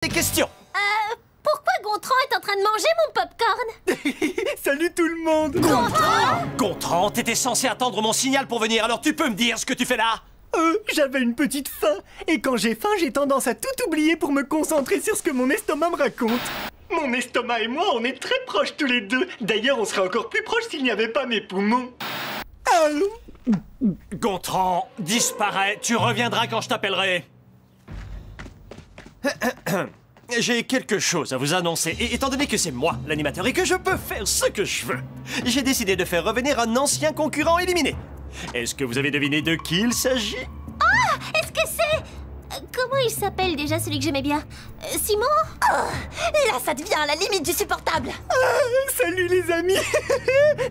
Des questions. Pourquoi Gontran est en train de manger mon popcorn? Salut tout le monde! Gontran, t'étais censé attendre mon signal pour venir, alors tu peux me dire ce que tu fais là? J'avais une petite faim, et quand j'ai faim, j'ai tendance à tout oublier pour me concentrer sur ce que mon estomac me raconte. Mon estomac et moi, on est très proches tous les deux. D'ailleurs, on serait encore plus proches s'il n'y avait pas mes poumons. Gontran, disparais, tu reviendras quand je t'appellerai. J'ai quelque chose à vous annoncer, et étant donné que c'est moi l'animateur et que je peux faire ce que je veux, j'ai décidé de faire revenir un ancien concurrent éliminé. Est-ce que vous avez deviné de qui il s'agit? Ah! Est-ce que c'est... comment il s'appelle déjà celui que j'aimais bien? Simon? Là, ça devient à la limite du supportable. Salut les amis.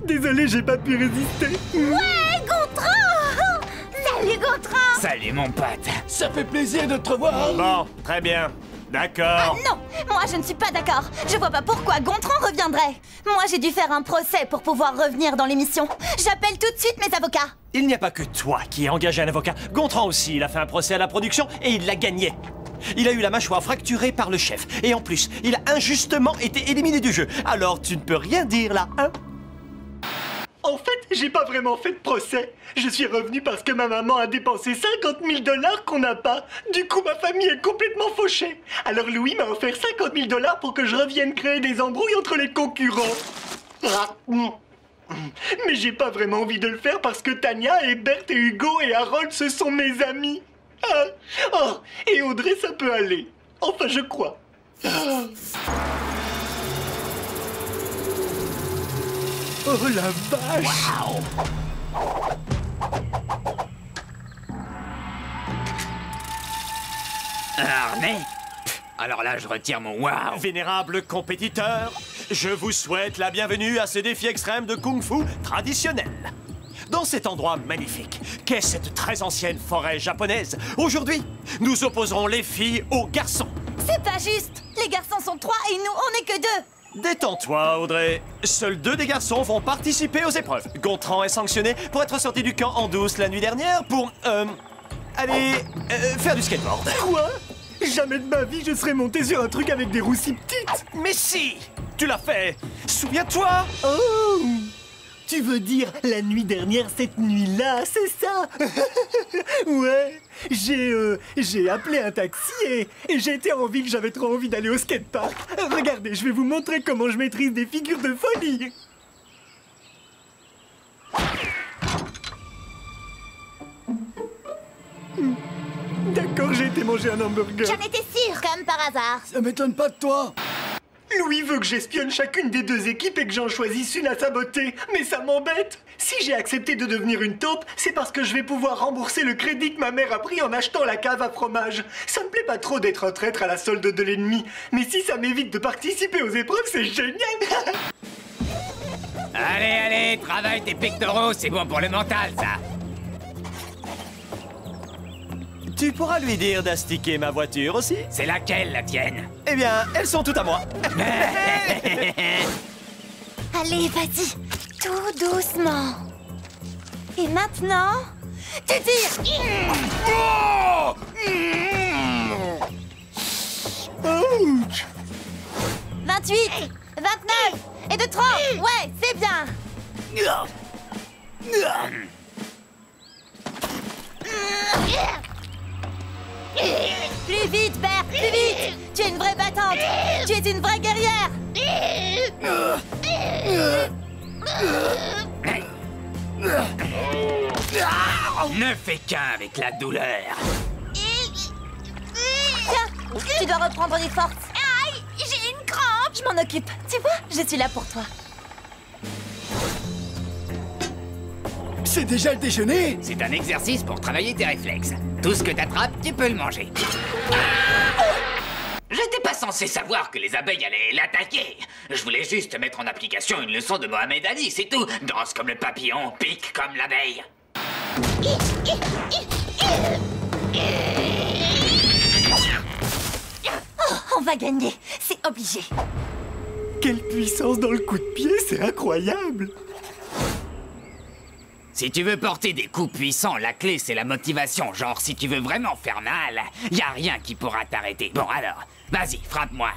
Désolé, j'ai pas pu résister. Ouais, Gontran! Salut Gontran! Salut mon pote. Ça fait plaisir de te revoir. Bon, très bien. D'accord. Non, moi je ne suis pas d'accord. Je vois pas pourquoi Gontran reviendrait. Moi j'ai dû faire un procès pour pouvoir revenir dans l'émission. J'appelle tout de suite mes avocats. Il n'y a pas que toi qui ai engagé un avocat. Gontran aussi, il a fait un procès à la production et il l'a gagné. Il a eu la mâchoire fracturée par le chef. Et en plus, il a injustement été éliminé du jeu. Alors tu ne peux rien dire là, hein? En fait, j'ai pas vraiment fait de procès. Je suis revenu parce que ma maman a dépensé 50 000 $ qu'on n'a pas. Du coup, ma famille est complètement fauchée. Alors Louis m'a offert 50 000 $ pour que je revienne créer des embrouilles entre les concurrents. Mais j'ai pas vraiment envie de le faire parce que Tania et Berthe et Hugo et Harold, ce sont mes amis. Et Audrey, ça peut aller. Enfin, je crois. Oh la vache! Armé. Alors là, je retire mon waouh. Vénérable compétiteur, je vous souhaite la bienvenue à ce défi extrême de kung-fu traditionnel. Dans cet endroit magnifique, qu'est cette très ancienne forêt japonaise, aujourd'hui, nous opposerons les filles aux garçons. C'est pas juste. Les garçons sont 3 et nous, on n'est que 2. Détends-toi, Audrey. Seuls 2 des garçons vont participer aux épreuves. Gontran est sanctionné pour être sorti du camp en douce la nuit dernière pour, aller faire du skateboard. Quoi? Jamais de ma vie je serais monté sur un truc avec des roues si petites. Mais si! Tu l'as fait! Souviens-toi! Oh! Tu veux dire la nuit dernière, cette nuit-là, c'est ça? Ouais, j'ai appelé un taxi et j'étais en ville, j'avais trop envie d'aller au skatepark. Regardez, je vais vous montrer comment je maîtrise des figures de folie. D'accord, j'ai été manger un hamburger. J'en étais sûre, comme par hasard. Ça m'étonne pas de toi. Louis veut que j'espionne chacune des 2 équipes et que j'en choisisse une à saboter. Mais ça m'embête. Si j'ai accepté de devenir une taupe, c'est parce que je vais pouvoir rembourser le crédit que ma mère a pris en achetant la cave à fromage. Ça me plaît pas trop d'être un traître à la solde de l'ennemi. Mais si ça m'évite de participer aux épreuves, c'est génial. Allez, travaille tes pectoraux, c'est bon pour le mental, ça. Tu pourras lui dire d'astiquer ma voiture aussi? C'est laquelle, la tienne? Eh bien, elles sont toutes à moi. Allez, vas-y, tout doucement. Et maintenant, tu tires. Ouch. 28, 29 et de 30. Ouais, c'est bien. Plus vite, Bert, plus vite. Tu es une vraie battante. Tu es une vraie guerrière. Ne fais qu'un avec la douleur. Tiens, tu dois reprendre des forces. Aïe, j'ai une crampe. Je m'en occupe. Tu vois, je suis là pour toi. C'est déjà le déjeuner? C'est un exercice pour travailler tes réflexes. Tout ce que t'attrapes, tu peux le manger. J'étais pas censé savoir que les abeilles allaient l'attaquer. Je voulais juste mettre en application une leçon de Mohamed Ali, c'est tout. Danse comme le papillon, pique comme l'abeille. Oh, on va gagner, c'est obligé. Quelle puissance dans le coup de pied, c'est incroyable. Si tu veux porter des coups puissants, la clé c'est la motivation. Genre, si tu veux vraiment faire mal, y a rien qui pourra t'arrêter. Bon alors, Vas-y, frappe-moi.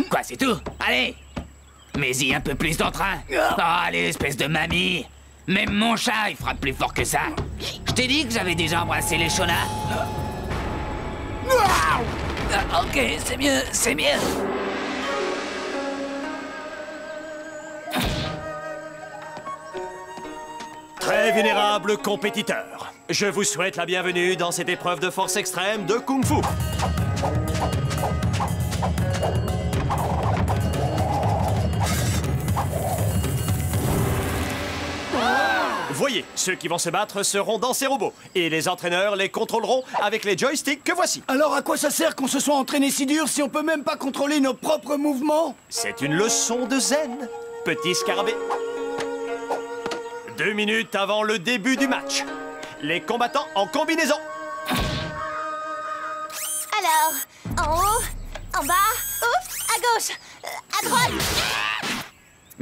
Quoi, c'est tout? Allez. Mais-y, un peu plus d'entrain. Oh, allez, espèce de mamie. Même mon chat, il frappe plus fort que ça. Je t'ai dit que j'avais déjà embrassé les Shona. Ok, c'est mieux, c'est mieux. Très vénérable compétiteur, je vous souhaite la bienvenue dans cette épreuve de force extrême de Kung Fu. Voyez, ceux qui vont se battre seront dans ces robots, et les entraîneurs les contrôleront avec les joysticks que voici. Alors à quoi ça sert qu'on se soit entraîné si dur si on peut même pas contrôler nos propres mouvements? C'est une leçon de zen, petit scarabée. 2 minutes avant le début du match. Les combattants en combinaison. Alors, en haut, en bas, ouf, à gauche, à droite.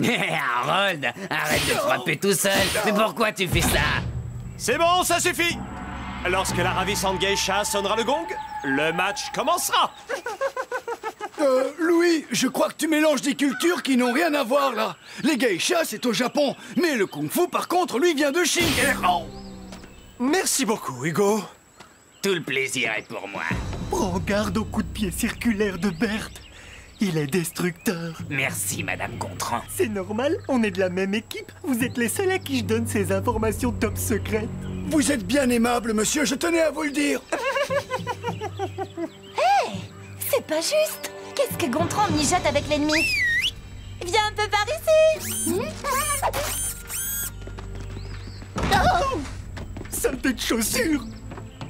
Harold, arrête de frapper tout seul. Mais pourquoi tu fais ça? C'est bon, ça suffit. Lorsque la ravissante geisha sonnera le gong, le match commencera. Louis, je crois que tu mélanges des cultures qui n'ont rien à voir, là. Les geishas, c'est au Japon. Mais le kung-fu, par contre, lui, vient de Chine. Oh. Merci beaucoup, Hugo. Tout le plaisir est pour moi. Prends garde au coup de pied circulaire de Berthe. Il est destructeur. Merci, Madame Gontran. C'est normal, on est de la même équipe. Vous êtes les seuls à qui je donne ces informations top secrètes. Vous êtes bien aimable, monsieur, je tenais à vous le dire. Hey, c'est pas juste. Qu'est-ce que Gontran mijote avec l'ennemi? Viens un peu par ici. Oh, saleté de chaussures.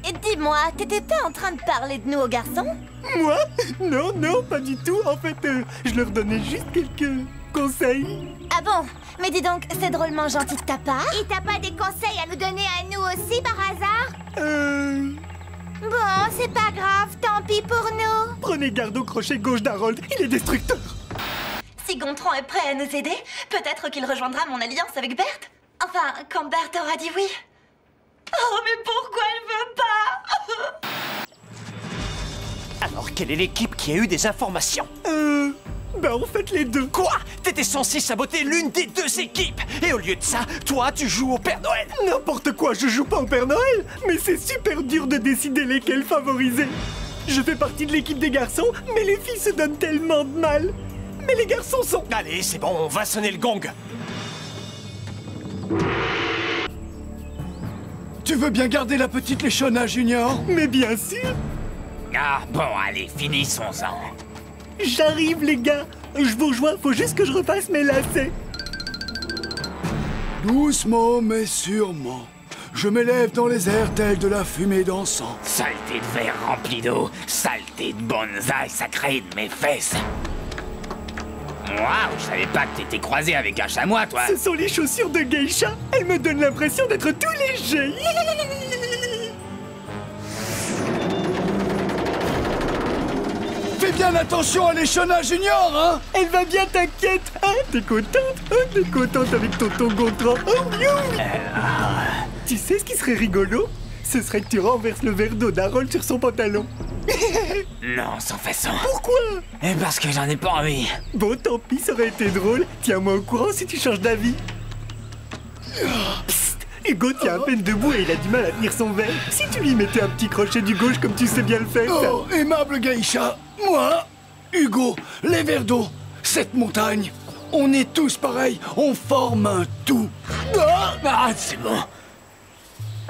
Et dis-moi, t'étais pas en train de parler de nous aux garçons? Moi? Non, non, pas du tout. En fait, je leur donnais juste quelques conseils. Ah bon? Mais dis donc, c'est drôlement gentil de ta part. Et t'as pas des conseils à nous donner à nous aussi par hasard? Bon, c'est pas grave, tant pis pour nous. Prenez garde au crochet gauche d'Harold, il est destructeur. Si Gontran est prêt à nous aider, peut-être qu'il rejoindra mon alliance avec Berthe. Enfin, quand Berthe aura dit oui. Oh, mais pourquoi elle veut pas? Alors, quelle est l'équipe qui a eu des informations? Ben en fait les deux. Quoi? T'étais censé saboter l'une des deux équipes. Et au lieu de ça, toi, tu joues au Père Noël. N'importe quoi, je joue pas au Père Noël. Mais c'est super dur de décider lesquels favoriser. Je fais partie de l'équipe des garçons, mais les filles se donnent tellement de mal. Mais les garçons sont... Allez, c'est bon, on va sonner le gong. Tu veux bien garder la petite Leshona, Junior? Mais bien sûr. Ah, bon, allez, finissons-en. J'arrive les gars. Je vous rejoins, faut juste que je refasse mes lacets. Doucement mais sûrement. Je m'élève dans les airs tels de la fumée d'encens. Saleté de verre rempli d'eau, saleté de bonsaï sacré de mes fesses. Waouh, je savais pas que t'étais croisé avec un chamois, toi. Ce sont les chaussures de geisha. Elles me donnent l'impression d'être tout léger. Fais bien attention à Leshona, Junior, hein? Elle va bien, t'inquiète. Ah, t'es contente? Ah, t'es contente avec tonton Gontran. Oh, you. Tu sais ce qui serait rigolo? Ce serait que tu renverses le verre d'eau d'Harold sur son pantalon. Non, sans façon. Pourquoi? Parce que j'en ai pas envie. Bon, tant pis, ça aurait été drôle. Tiens-moi au courant si tu changes d'avis. Psst, Hugo tient à peine debout et il a du mal à tenir son verre. Si tu lui mettais un petit crochet du gauche comme tu sais bien le faire. Oh, aimable geisha, moi, Hugo, les verres d'eau, cette montagne, on est tous pareils, on forme un tout. Ah, c'est bon.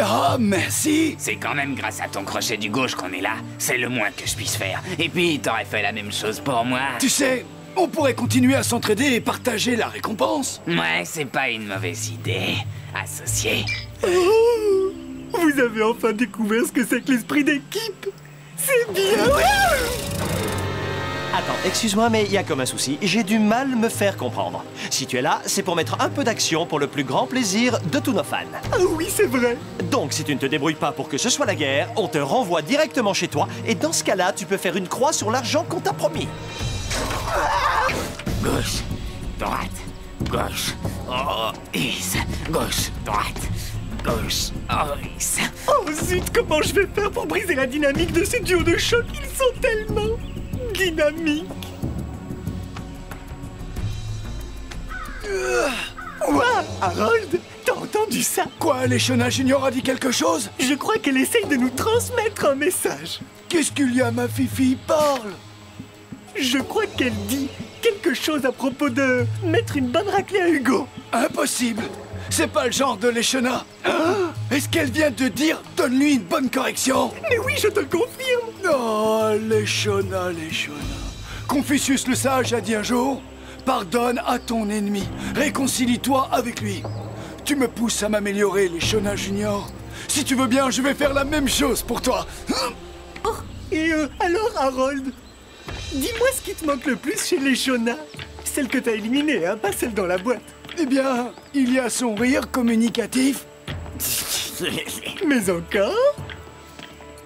Ah, merci. C'est quand même grâce à ton crochet du gauche qu'on est là. C'est le moins que je puisse faire. Et puis, t'aurais fait la même chose pour moi. Tu sais, on pourrait continuer à s'entraider et partager la récompense. Ouais, c'est pas une mauvaise idée. Associé. Oh, vous avez enfin découvert ce que c'est que l'esprit d'équipe. C'est bien. Attends, excuse-moi, mais il y a comme un souci. J'ai du mal me faire comprendre. Si tu es là, c'est pour mettre un peu d'action pour le plus grand plaisir de tous nos fans. Ah oui, c'est vrai. Donc, si tu ne te débrouilles pas pour que ce soit la guerre, on te renvoie directement chez toi. Et dans ce cas-là, tu peux faire une croix sur l'argent qu'on t'a promis. Gauche, droite, gauche, oh, is, gauche, droite, gauche, oh, is. Oh zut, comment je vais faire pour briser la dynamique de ces duos de choc? Ils sont tellement dynamique. Ouah, Harold, t'as entendu ça? Quoi, Leshona Junior a dit quelque chose? Je crois qu'elle essaye de nous transmettre un message. Qu'est-ce qu'il y a, ma fifi? Parle! Je crois qu'elle dit quelque chose à propos de mettre une bonne raclée à Hugo. Impossible! C'est pas le genre de Leshona. Est-ce qu'elle vient de dire « donne-lui une bonne correction » ? Mais oui, je te le confirme. Oh, Leshona, Leshona. Confucius le sage a dit un jour « pardonne à ton ennemi, réconcilie-toi avec lui ». Tu me pousses à m'améliorer, Leshona Junior. Si tu veux bien, je vais faire la même chose pour toi. Et alors, Harold, dis-moi ce qui te manque le plus chez Leshona. Celle que t'as éliminée, hein, pas celle dans la boîte. Eh bien, il y a son rire communicatif. Mais encore?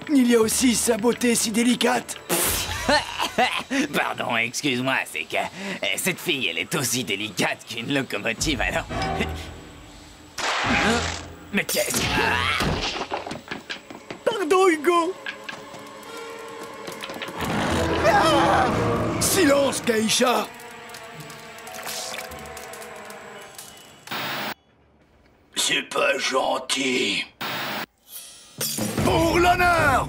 Il y a aussi sa beauté si délicate. Pardon, excuse-moi, c'est que cette fille, elle est aussi délicate qu'une locomotive, alors... Mais qu'est-ce que... Pardon, Hugo. Silence, Kaïcha. C'est pas gentil. Pour l'honneur.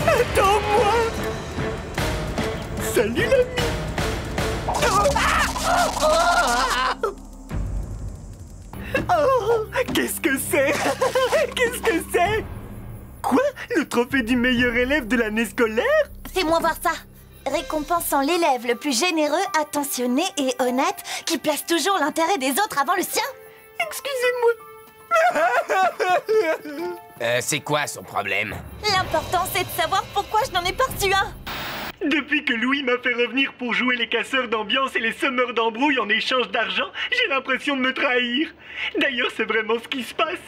Attends-moi. Salut, l'ami. Oh, qu'est-ce que c'est? Qu'est-ce que c'est? Quoi? Le trophée du meilleur élève de l'année scolaire? Fais-moi voir ça. Récompensant l'élève le plus généreux, attentionné et honnête, qui place toujours l'intérêt des autres avant le sien. Excusez-moi. c'est quoi son problème? L'important, c'est de savoir pourquoi je n'en ai pas reçu un. Depuis que Louis m'a fait revenir pour jouer les casseurs d'ambiance et les semeurs d'embrouille en échange d'argent, j'ai l'impression de me trahir. D'ailleurs, c'est vraiment ce qui se passe.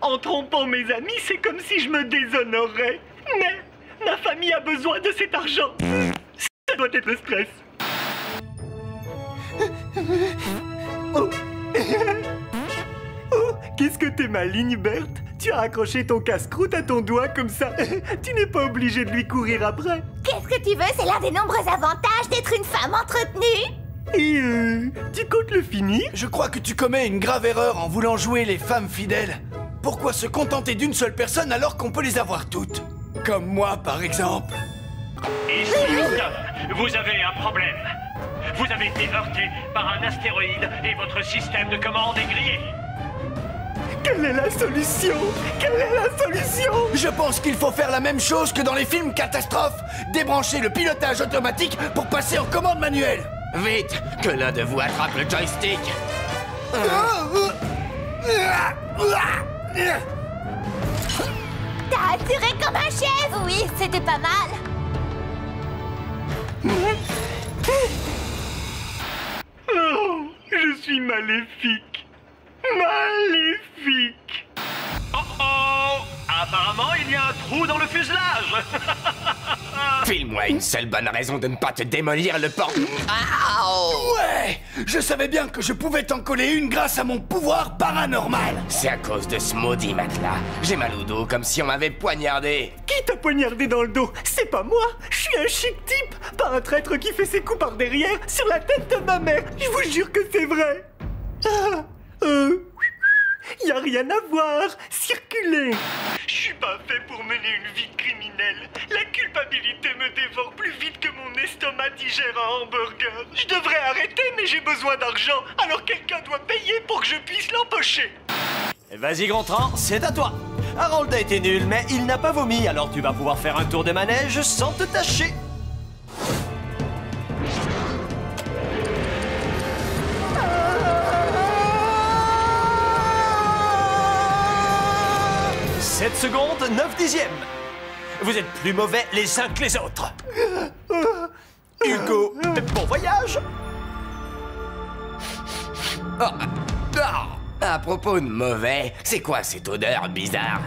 En trompant mes amis, c'est comme si je me déshonorais. Mais ma famille a besoin de cet argent. Ça doit être le stress. Oh. Oh, qu'est-ce que t'es maligne, Berthe. Tu as accroché ton casse-croûte à ton doigt comme ça. Tu n'es pas obligé de lui courir après. Qu'est-ce que tu veux? C'est l'un des nombreux avantages d'être une femme entretenue. Et tu comptes le finir? Je crois que tu commets une grave erreur en voulant jouer les femmes fidèles. Pourquoi se contenter d'une seule personne alors qu'on peut les avoir toutes? Comme moi, par exemple. Ici Houston, vous avez un problème. Vous avez été heurté par un astéroïde et votre système de commande est grillé. Quelle est la solution? Quelle est la solution? Je pense qu'il faut faire la même chose que dans les films catastrophes. Débrancher le pilotage automatique pour passer en commande manuelle. Vite, que l'un de vous attrape le joystick. T'as assuré comme un chef. Oui, c'était pas mal. Oh, je suis maléfique. Maléfique. Oh oh! Apparemment, il y a un trou dans le fuselage. File-moi une seule bonne raison de ne pas te démolir le port. Ouais, je savais bien que je pouvais t'en coller une grâce à mon pouvoir paranormal. C'est à cause de ce maudit matelas. J'ai mal au dos comme si on m'avait poignardé. Qui t'a poignardé dans le dos? C'est pas moi. Je suis un chic type, pas un traître qui fait ses coups par derrière sur la tête de ma mère. Je vous jure que c'est vrai. Y a rien à voir. Circulez. Je suis pas fait pour mener une vie criminelle. La culpabilité me dévore plus vite que mon estomac digère un hamburger. Je devrais arrêter, mais j'ai besoin d'argent. Alors quelqu'un doit payer pour que je puisse l'empocher. Vas-y, Gontran, c'est à toi. Harold a été nul, mais il n'a pas vomi, alors tu vas pouvoir faire un tour de manège sans te tâcher. « 7 secondes, 9 dixièmes. Vous êtes plus mauvais les uns que les autres. Hugo, bon voyage. À propos de mauvais, c'est quoi cette odeur bizarre?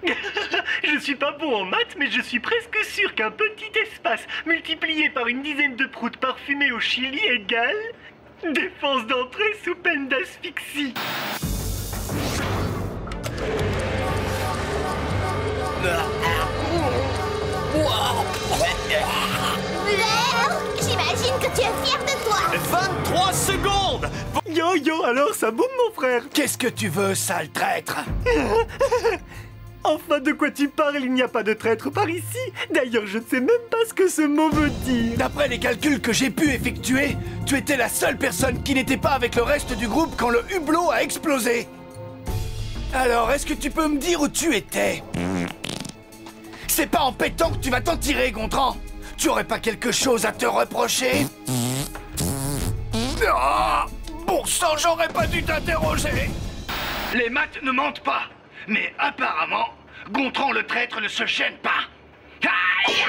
Je suis pas bon en maths, mais je suis presque sûr qu'un petit espace multiplié par une dizaine de proutes parfumées au chili égale défense d'entrée sous peine d'asphyxie. J'imagine que tu es fier de toi. 23 secondes. Yo yo, alors ça boum mon frère. Qu'est-ce que tu veux, sale traître? Enfin, de quoi tu parles? Il n'y a pas de traître par ici. D'ailleurs, je ne sais même pas ce que ce mot veut dire. D'après les calculs que j'ai pu effectuer, tu étais la seule personne qui n'était pas avec le reste du groupe quand le hublot a explosé. Alors, est-ce que tu peux me dire où tu étais? C'est pas en pétant que tu vas t'en tirer, Gontran. Tu aurais pas quelque chose à te reprocher? Ah, bon sang, j'aurais pas dû t'interroger. Les maths ne mentent pas. Mais apparemment, Gontran le traître ne se gêne pas. Aïe!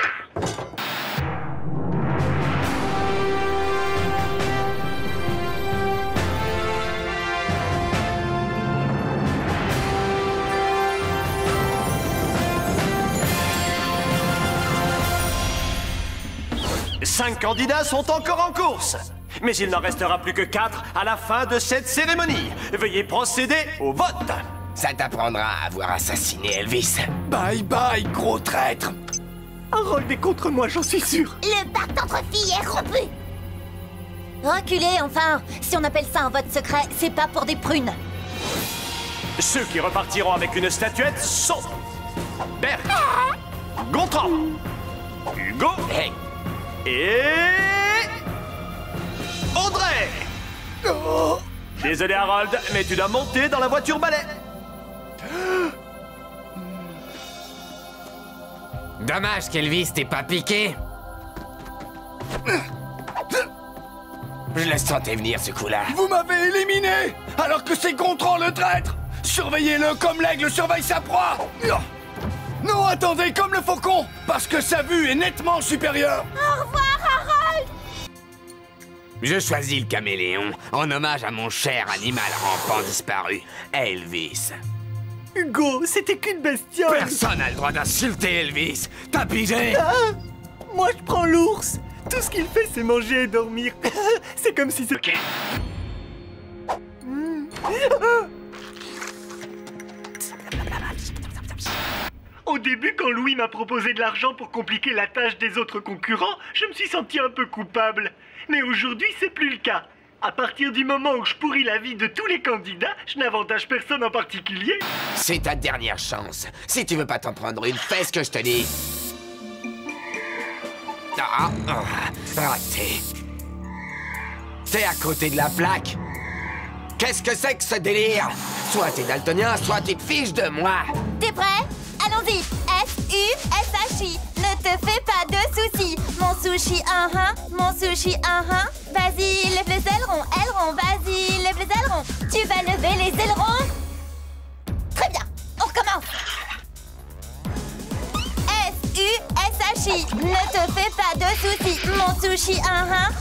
Cinq candidats sont encore en course. Mais il n'en restera plus que 4 à la fin de cette cérémonie. Veuillez procéder au vote. Ça t'apprendra à avoir assassiné Elvis. Bye bye, gros traître. Harold est contre moi, j'en suis sûr. Le pacte entre filles est rompu. Reculez, enfin. Si on appelle ça un vote secret, c'est pas pour des prunes. Ceux qui repartiront avec une statuette sont... Bert, Gontran, Hugo Hey, et... Audrey. Oh. Désolé Harold, mais tu dois monter dans la voiture balai. dommage qu'Elvis t'ait pas piqué. Je le sentais venir ce coup-là. Vous m'avez éliminé, alors que c'est Gontran le traître. Surveillez-le comme l'aigle surveille sa proie. Non, attendez, comme le faucon, parce que sa vue est nettement supérieure. Au revoir, Harold. Je choisis le caméléon en hommage à mon cher animal rampant disparu, Elvis. Hugo, c'était qu'une bestiole. Personne n'a le droit d'insulter Elvis. T'as pigé? Ah, moi, je prends l'ours. Tout ce qu'il fait, c'est manger et dormir. C'est comme si c'était... Ok. Au début, quand Louis m'a proposé de l'argent pour compliquer la tâche des autres concurrents, je me suis senti un peu coupable. Mais aujourd'hui, c'est plus le cas. À partir du moment où je pourris la vie de tous les candidats, je n'avantage personne en particulier. C'est ta dernière chance. Si tu veux pas t'en prendre une, fais ce que je te dis. Raté. T'es à côté de la plaque. Qu'est-ce que c'est que ce délire? Soit t'es daltonien, soit tu te fiches de moi. T'es prêt? Allons-y. S-U-S-H-I. Ne te fais pas de soucis. Mon sushi, mon sushi, Vas-y, lève les ailerons, vas-y, lève les ailerons. Tu vas lever les ailerons. Très bien, on recommence. S-U-S-H-I. Ne te fais pas de soucis. Mon sushi,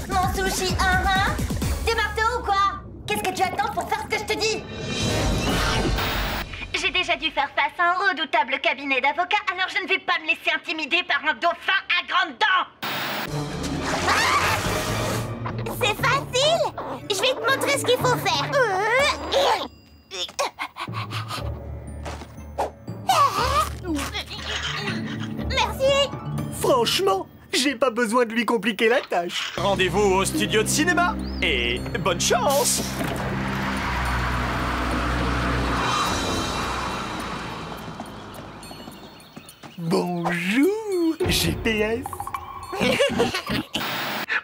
mon sushi, Des marteaux ou quoi? Qu'est-ce que tu attends pour faire ce que je te dis? J'ai déjà dû faire face à un redoutable cabinet d'avocats, alors je ne vais pas me laisser intimider par un dauphin à grandes dents. C'est facile. Je vais te montrer ce qu'il faut faire. Merci. Franchement, j'ai pas besoin de lui compliquer la tâche. Rendez-vous au studio de cinéma et bonne chance. Bonjour, GPS.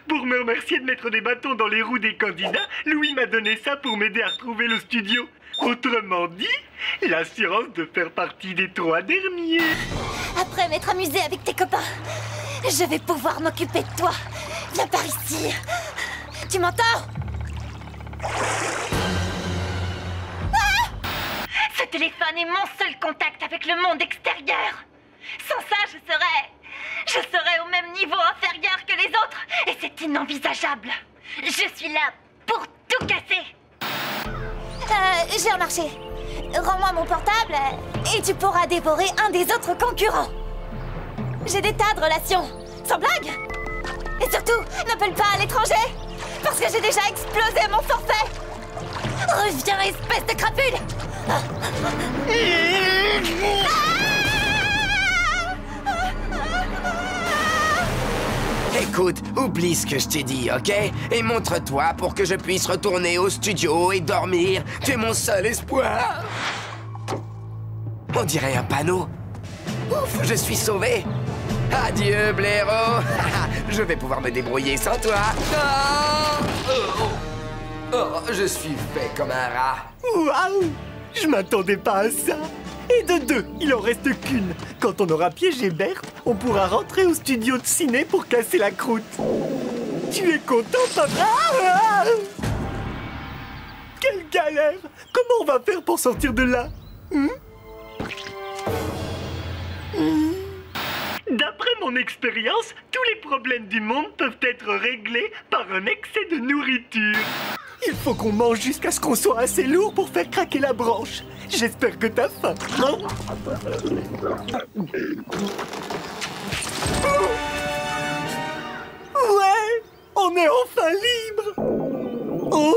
Pour me remercier de mettre des bâtons dans les roues des candidats, Louis m'a donné ça pour m'aider à retrouver le studio. Autrement dit, l'assurance de faire partie des 3 derniers. Après m'être amusé avec tes copains, je vais pouvoir m'occuper de toi. Viens par ici. Tu m'entends? Ce téléphone est mon seul contact avec le monde extérieur. Sans ça, je serais au même niveau inférieur que les autres. Et c'est inenvisageable. Je suis là pour tout casser. J'ai remarché. Rends-moi mon portable et tu pourras dévorer un des autres concurrents. J'ai des tas de relations. Sans blague. Et surtout, n'appelle pas à l'étranger. Parce que j'ai déjà explosé mon forfait. Reviens, espèce de crapule. Écoute, oublie ce que je t'ai dit, ok? Et montre-toi pour que je puisse retourner au studio et dormir. Tu es mon seul espoir. On dirait un panneau. Ouf, je suis sauvé. Adieu, blaireau. Je vais pouvoir me débrouiller sans toi. Je suis fait comme un rat. Waouh! Je m'attendais pas à ça. Et de deux, il en reste qu'une. Quand on aura piégé Berthe, on pourra rentrer au studio de ciné pour casser la croûte. Tu es content, papa? Quelle galère! Comment on va faire pour sortir de là? D'après mon expérience, tous les problèmes du monde peuvent être réglés par un excès de nourriture. Il faut qu'on mange jusqu'à ce qu'on soit assez lourd pour faire craquer la branche. J'espère que t'as faim. Ouais, on est enfin libre. Oh,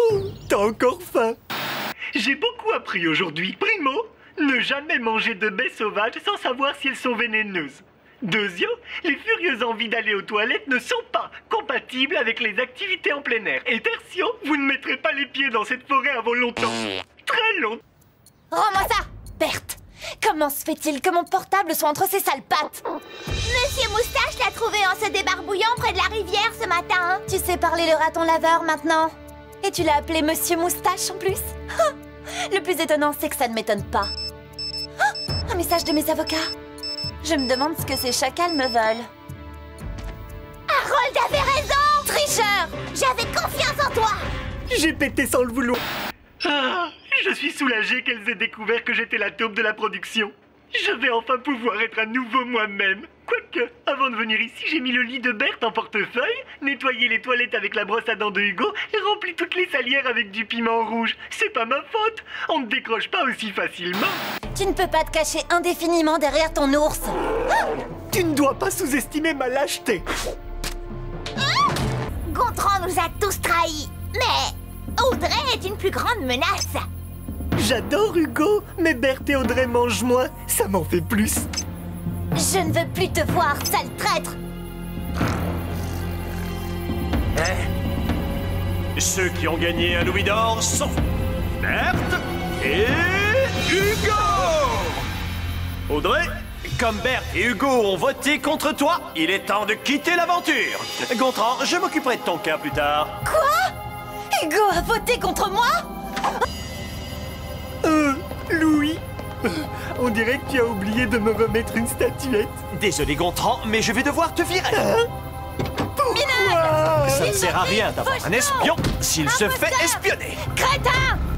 t'as encore faim? J'ai beaucoup appris aujourd'hui. Primo, ne jamais manger de baies sauvages sans savoir si elles sont vénéneuses. Deuxio, les furieuses envies d'aller aux toilettes ne sont pas compatibles avec les activités en plein air. Et tertio, vous ne mettrez pas les pieds dans cette forêt avant longtemps. Très longtemps. Rends-moi ça, Berthe. Comment se fait-il que mon portable soit entre ces sales pattes? Monsieur Moustache l'a trouvé en se débarbouillant près de la rivière ce matin. Tu sais parler le raton laveur maintenant. Et tu l'as appelé Monsieur Moustache en plus. Le plus étonnant, c'est que ça ne m'étonne pas. Un message de mes avocats. Je me demande ce que ces chacals me veulent. Harold avait raison! Tricheur! J'avais confiance en toi! J'ai pété sans le vouloir. Ah, je suis soulagé qu'elles aient découvert que j'étais la taupe de la production. Je vais enfin pouvoir être à nouveau moi-même. Quoique, avant de venir ici, j'ai mis le lit de Berthe en portefeuille, nettoyé les toilettes avec la brosse à dents de Hugo et rempli toutes les salières avec du piment rouge. C'est pas ma faute. On ne décroche pas aussi facilement. Tu ne peux pas te cacher indéfiniment derrière ton ours. Tu ne dois pas sous-estimer ma lâcheté. Gontran nous a tous trahis. Mais Audrey est une plus grande menace. J'adore Hugo, mais Berthe et Audrey mangent moins. Ça m'en fait plus. Je ne veux plus te voir, sale traître. Ceux qui ont gagné un louis d'or sont Berthe et Hugo. Audrey, comme Berthe et Hugo ont voté contre toi, il est temps de quitter l'aventure. Gontran, je m'occuperai de ton cas plus tard. Quoi? Hugo a voté contre moi? Louis, on dirait que tu as oublié de me remettre une statuette. Désolé Gontran, mais je vais devoir te virer. Pourquoi? Ça ne sert à rien d'avoir un espion s'il se fait espionner. Crétin!